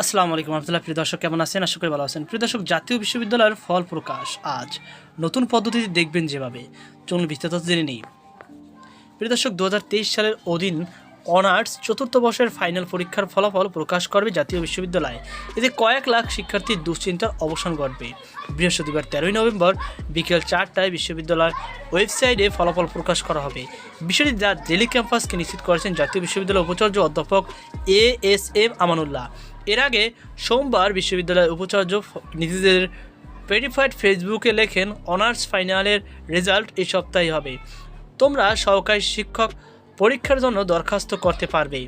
আসসালামু আলাইকুম রহমতুল্লাহ। প্রিয় দর্শক, কেমন আছেন? আশা করি ভালো আছেন। প্রিয় দর্শক, জাতীয় বিশ্ববিদ্যালয়ের ফল প্রকাশ আজ। নতুন পদ্ধতিতে দেখবেন যেভাবে, চলুন বিস্তারিত জেনে নেই। প্রিয় দর্শক, 2023 সালের অধীন অনার্স চতুর্থ বর্ষের ফাইনাল পরীক্ষার ফলাফল প্রকাশ করবে জাতীয় বিশ্ববিদ্যালয়। এতে কয়েক লাখ শিক্ষার্থীর দুশ্চিন্তার অবসান ঘটবে। বৃহস্পতিবার 13 নভেম্বর বিকেল 4টায় বিশ্ববিদ্যালয়ের ওয়েবসাইটে ফলাফল প্রকাশ করা হবে। বিষয়টি যা ডেলি ক্যাম্পাসকে নিশ্চিত করেছেন জাতীয় বিশ্ববিদ্যালয়ের উপাচার্য অধ্যাপক ASM আমানুল্লাহ। এর আগে সোমবার বিশ্ববিদ্যালয়ের উপাচার্য নিজেদের ভেরিফাইড ফেসবুকে লেখেন, অনার্স ফাইনালের রেজাল্ট এই সপ্তাহে হবে। তোমরা সহকারী শিক্ষক পরীক্ষার জন্য দরখাস্ত করতে পারবে।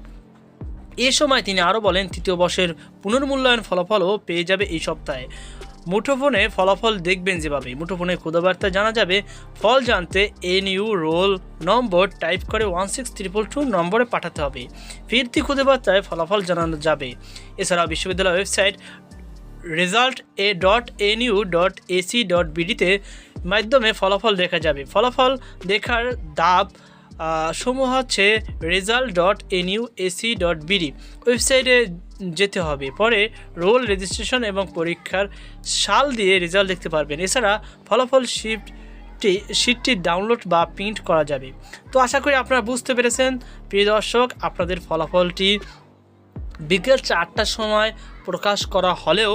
এ সময় তিনি আরও বলেন, তৃতীয় বর্ষের পুনর্মূল্যায়ন ফলাফলও পেয়ে যাবে এই সপ্তাহে। মুঠোফোনে ফলাফল দেখবেন যেভাবে, মুঠোফোনে খুদাবার্তা জানা যাবে। ফল জানতে NU রোল নম্বর টাইপ করে 16222 নম্বরে পাঠাতে হবে। ফিরতি খুদাবার্তায় ফলাফল জানানো যাবে। এছাড়াও বিশ্ববিদ্যালয়ের ওয়েবসাইট result.nu.ac.bd-তে মাধ্যমে ফলাফল দেখা যাবে। ফলাফল দেখার ধাপ সমূহ হচ্ছে result.nu.ac.bd ওয়েবসাইটে যেতে হবে। পরে রোল রেজিস্ট্রেশন এবং পরীক্ষার সাল দিয়ে রেজাল্ট দেখতে পারবেন। এছাড়া ফলাফল শিটটি ডাউনলোড বা প্রিন্ট করা যাবে। তো আশা করি আপনারা বুঝতে পেরেছেন প্রিয় দর্শক। আপনাদের ফলাফলটি বিকেল 4টার সময় প্রকাশ করা হলেও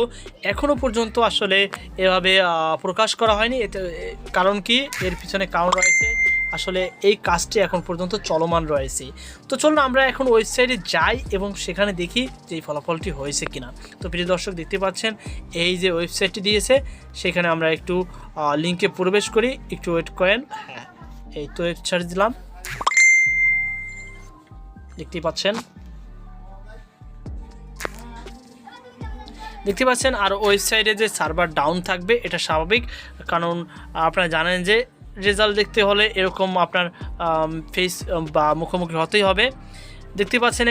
এখনও পর্যন্ত আসলে এভাবে প্রকাশ করা হয়নি। এতে কারণ কি, এর পিছনে কারণ রয়েছে। আসলে এই কাজটি এখন পর্যন্ত চলমান রয়েছে। তো চলুন আমরা এখন ওয়েবসাইটে যাই এবং সেখানে দেখি যে এই ফলাফলটি হয়েছে কিনা। তো প্রিয় দর্শক, দেখতে পাচ্ছেন এই যে ওয়েবসাইটটি দিয়েছে, সেখানে আমরা একটু লিঙ্কে প্রবেশ করি। একটু ওয়েট করেন। হ্যাঁ, এই তো ওয়েবসাইট দিলাম, দেখতে পাচ্ছেন আর ওয়েবসাইটে যে সার্ভার ডাউন থাকবে এটা স্বাভাবিক, কারণ আপনারা জানেন যে রেজাল্ট দেখতে হলে এরকম আপনার ফেস বা মুখোমুখি হতেই হবে। দেখতে পাচ্ছেন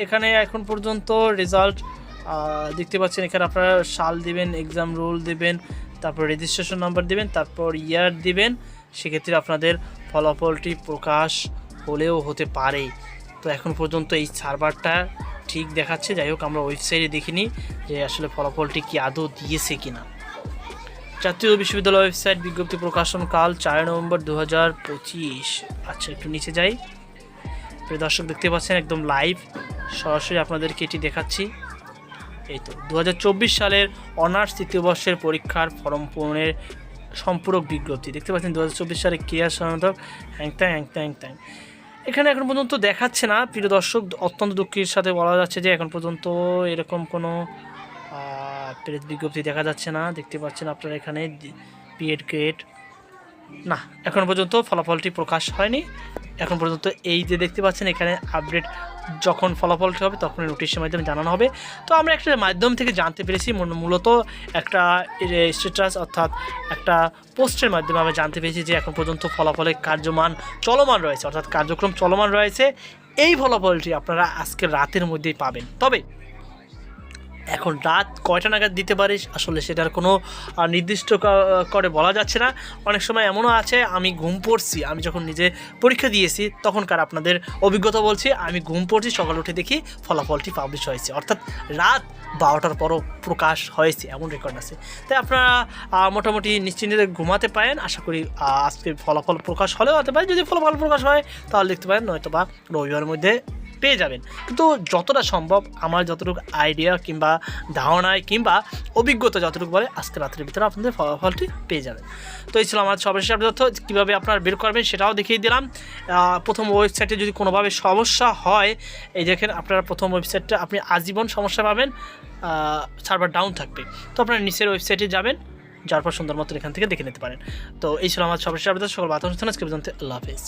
এখানে এখন পর্যন্ত রেজাল্ট দেখতে পাচ্ছেন। এখানে আপনারা সাল দিবেন, এক্সাম রোল দেবেন, তারপর রেজিস্ট্রেশন নাম্বার দিবেন, তারপর ইয়ার দিবেন। সেক্ষেত্রে আপনাদের ফলাফলটি প্রকাশ হলেও হতে পারে। তো এখন পর্যন্ত এই সার্ভারটা ঠিক দেখাচ্ছে। যাই হোক, আমরা ওয়েবসাইটে দেখিনি যে আসলে ফলাফলটি কি আদৌ দিয়েছে কিনা। জাতীয় বিশ্ববিদ্যালয় ওয়েবসাইট বিজ্ঞপ্তি প্রকাশনকাল 4 নভেম্বর 2025। আচ্ছা, একটু নিচে যাই। প্রিয় দর্শক, দেখতে পাচ্ছেন একদম লাইভ সরাসরি আপনাদেরকে এটি দেখাচ্ছি। এই তো 2024 সালের অনার্স তৃতীয় বর্ষের পরীক্ষার ফর্ম পূরণের সম্পূরক বিজ্ঞপ্তি। দেখতে পাচ্ছেন 2024 সালে ক্রিয়া সনদক হ্যাংত্যাং। এখানে এখন পর্যন্ত দেখাচ্ছে না প্রিয় দর্শক। অত্যন্ত দুঃখের সাথে বলা যাচ্ছে যে এখন পর্যন্ত এরকম কোনো প্রেস বিজ্ঞপ্তি দেখা যাচ্ছে না। দেখতে পাচ্ছেন আপনারা এখানে বিএড গ্রেড না, এখন পর্যন্ত ফলাফলটি প্রকাশ হয়নি। এখন পর্যন্ত এই যে দেখতে পাচ্ছেন এখানে আপডেট যখন ফলাফলটি হবে তখন নোটিশের মাধ্যমে জানানো হবে। তো আমরা একটা মাধ্যম থেকে জানতে পেরেছি, মূলত একটা স্ট্যাটাস অর্থাৎ একটা পোস্টের মাধ্যমে আমরা জানতে পেরেছি যে এখন পর্যন্ত ফলাফলের চলমান রয়েছে, অর্থাৎ কার্যক্রম চলমান রয়েছে। এই ফলাফলটি আপনারা আজকে রাতের মধ্যেই পাবেন। তবে এখন রাত কয়টা নাগাদ দিতে পারিস আসলে সেটার কোনো নির্দিষ্ট করে বলা যাচ্ছে না। অনেক সময় এমনও আছে আমি ঘুম পড়ছি, আমি যখন নিজে পরীক্ষা দিয়েছি তখনকার আপনাদের অভিজ্ঞতা বলছি, আমি ঘুম পড়ছি, সকালে উঠে দেখি ফলাফলটি পাবলিশ হয়েছে, অর্থাৎ রাত 12টার পরও প্রকাশ হয়েছে, এমন রেকর্ড আছে। তাই আপনারা মোটামুটি নিশ্চিন্তে ঘুমাতে পারেন। আশা করি আজকে ফলাফল প্রকাশ হলেও হতে পারে। যদি ফলাফল প্রকাশ হয় তাহলে দেখতে পারেন, নয়তো বা রবিবারের মধ্যে পেয়ে যাবেন। কিন্তু যতটা সম্ভব আমার যতটুকু আইডিয়া কিংবা ধারণায় কিংবা অভিজ্ঞতা যতটুকু বলে, আজকে রাতের ভিতরে আপনাদের ফলাফলটি পেয়ে যাবেন। তো এই ছিল আমার সর্বশেষ তথ্য। কীভাবে আপনারা বের করবেন সেটাও দেখিয়ে দিলাম। প্রথম ওয়েবসাইটে যদি কোনোভাবে সমস্যা হয়, এই দেখেন আপনারা প্রথম ওয়েবসাইটটা আপনি আজীবন সমস্যা পাবেন, সার্ভার ডাউন থাকবে। তো আপনারা নিচের ওয়েবসাইটে যাবেন, যার পর সুন্দর মতো এখান থেকে দেখে নিতে পারেন। তো এই ছিল আমার সর্বশেষ তথ্য। সকল বার্তা অনুষ্ঠান আজকে পর্যন্ত। আল্লাহ হাফেজ।